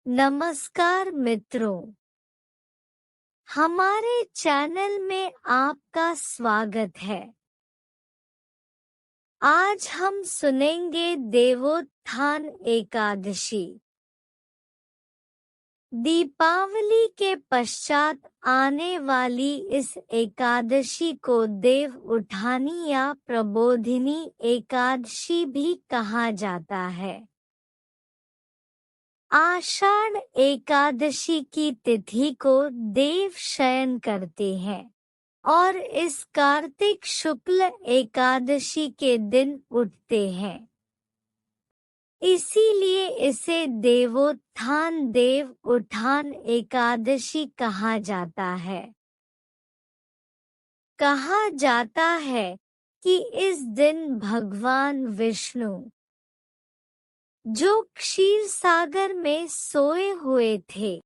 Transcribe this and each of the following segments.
नमस्कार मित्रों, हमारे चैनल में आपका स्वागत है। आज हम सुनेंगे देवोत्थान एकादशी। दीपावली के पश्चात आने वाली इस एकादशी को देव उठानी या प्रबोधिनी एकादशी भी कहा जाता है। आषाढ़ एकादशी की तिथि को देव शयन करते हैं और इस कार्तिक शुक्ल एकादशी के दिन उठते हैं। इसीलिए इसे देवोत्थान देव उठान एकादशी कहा जाता है। कहा जाता है कि इस दिन भगवान विष्णु, जो क्षीर सागर में सोए हुए थे,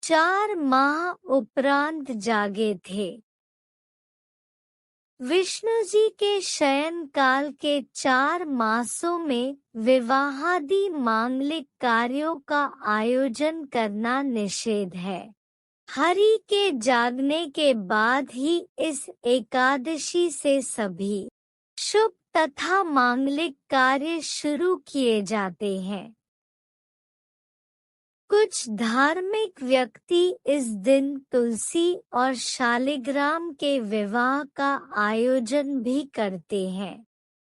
4 माह उपरांत जागे थे। विष्णु जी के शयन काल के 4 मासों में विवाहादि मांगलिक कार्यों का आयोजन करना निषेध है। हरि के जागने के बाद ही इस एकादशी से सभी शुभ तथा मांगलिक कार्य शुरू किए जाते हैं। कुछ धार्मिक व्यक्ति इस दिन तुलसी और शालिग्राम के विवाह का आयोजन भी करते हैं।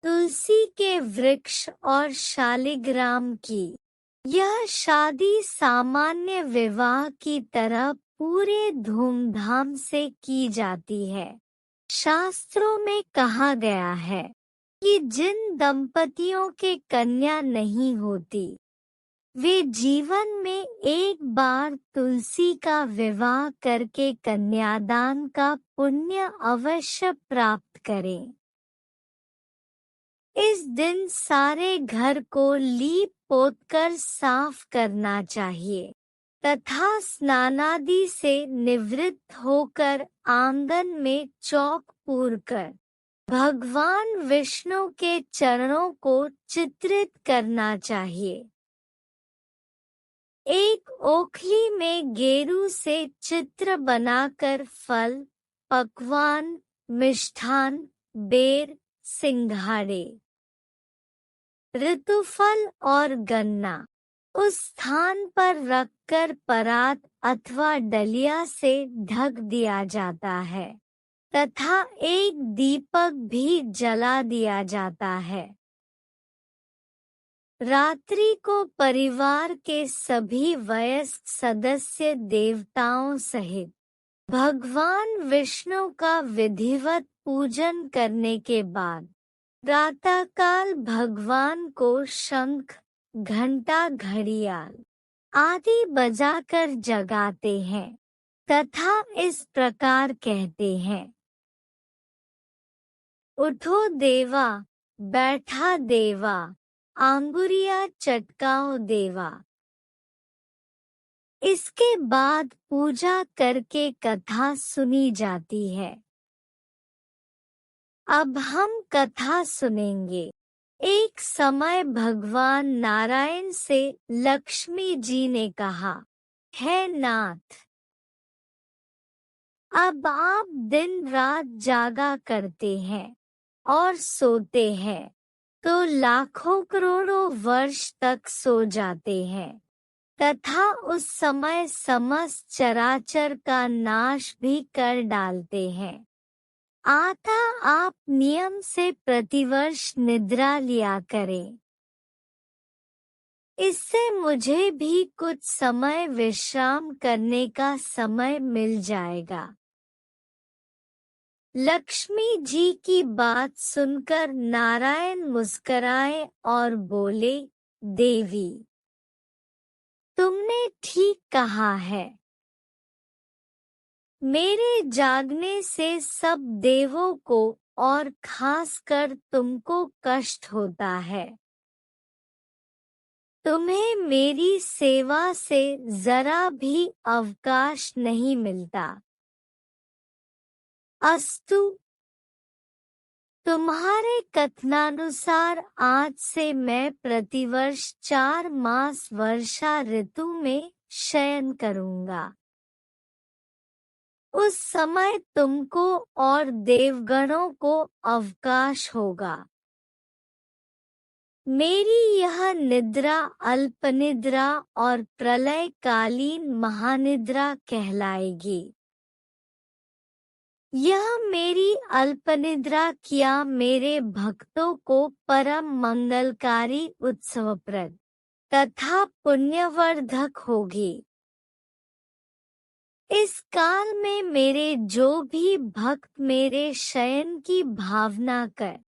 तुलसी के वृक्ष और शालिग्राम की यह शादी सामान्य विवाह की तरह पूरे धूमधाम से की जाती है। शास्त्रों में कहा गया है कि जिन दंपतियों के कन्या नहीं होती, वे जीवन में एक बार तुलसी का विवाह करके कन्यादान का पुण्य अवश्य प्राप्त करें। इस दिन सारे घर को लीप पोतकर साफ करना चाहिए तथा स्नानादि से निवृत्त होकर आंगन में चौक पूरकर भगवान विष्णु के चरणों को चित्रित करना चाहिए। एक ओखली में गेरू से चित्र बनाकर फल, पकवान, मिष्ठान, बेर, सिंघाड़े, ऋतुफल और गन्ना उस स्थान पर रखकर परात अथवा डलिया से ढक दिया जाता है तथा एक दीपक भी जला दिया जाता है। रात्रि को परिवार के सभी वयस्क सदस्य देवताओं सहित भगवान विष्णु का विधिवत पूजन करने के बाद प्रातःकाल भगवान को शंख, घंटा, घड़ियाल आदि बजाकर जगाते हैं तथा इस प्रकार कहते हैं, उठो देवा, बैठा देवा, आंगुरिया चटकाओ देवा। इसके बाद पूजा करके कथा सुनी जाती है। अब हम कथा सुनेंगे। एक समय भगवान नारायण से लक्ष्मी जी ने कहा, हे नाथ, अब आप दिन रात जागा करते हैं और सोते हैं तो लाखों करोड़ों वर्ष तक सो जाते हैं तथा उस समय समस्त चराचर का नाश भी कर डालते हैं। अतः आप नियम से प्रतिवर्ष निद्रा लिया करें। इससे मुझे भी कुछ समय विश्राम करने का समय मिल जाएगा। लक्ष्मी जी की बात सुनकर नारायण मुस्कराए और बोले, देवी, तुमने ठीक कहा है। मेरे जागने से सब देवों को और खासकर तुमको कष्ट होता है। तुम्हें मेरी सेवा से जरा भी अवकाश नहीं मिलता। अस्तु, तुम्हारे कथनानुसार आज से मैं प्रतिवर्ष 4 मास वर्षा ऋतु में शयन करूंगा। उस समय तुमको और देवगणों को अवकाश होगा। मेरी यह निद्रा अल्पनिद्रा और प्रलयकालीन महानिद्रा कहलाएगी। यह मेरी अल्पनिद्रा क्या मेरे भक्तों को परम मंगलकारी उत्सवप्रद तथा पुण्यवर्धक होगी। इस काल में मेरे जो भी भक्त मेरे शयन की भावना कर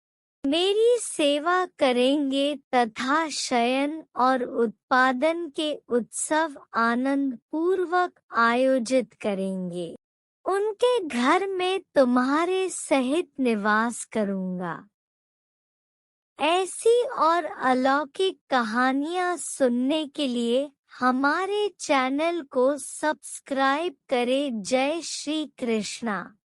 मेरी सेवा करेंगे तथा शयन और उत्पादन के उत्सव आनंद पूर्वक आयोजित करेंगे, उनके घर में तुम्हारे सहित निवास करूंगा। ऐसी और अलौकिक कहानियां सुनने के लिए हमारे चैनल को सब्सक्राइब करें। जय श्री कृष्णा।